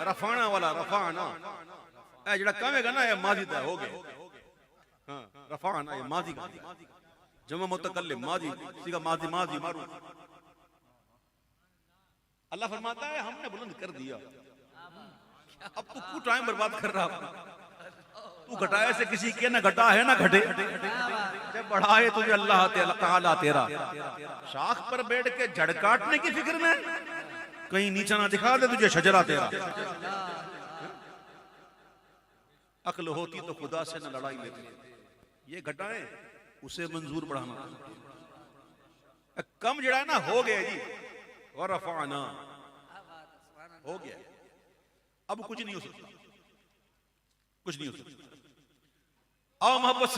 रफाना वाला रफाना ए जड़ा कहेगा ना ये माजी दा हो गया। हां रफाना ये माजी का जमा मुतकल्लिम माजी सीगा माजी माजी मारू। अल्लाह फरमाता है हमने बुलंद कर दिया। अब तू क्यों टाइम बर्बाद कर रहा? तू घटाए से किसी के ना घटा है ना घटे। जब बढ़ाए तुझे अल्लाह ताला तेरा शाख पर बैठ के जड़ काटने की फिक्र में, कहीं नीचा ना दिखा दे तुझे शजरा तेरा। अक्ल होती तो खुदा से न लड़ाई लेती। ये घटाएं उसे मंजूर बढ़ाना। कम जड़ा ना हो गया जी और रफाना हो गया। अब कुछ नहीं हो सकता, कुछ नहीं हो सकता। आओ मोहब्बत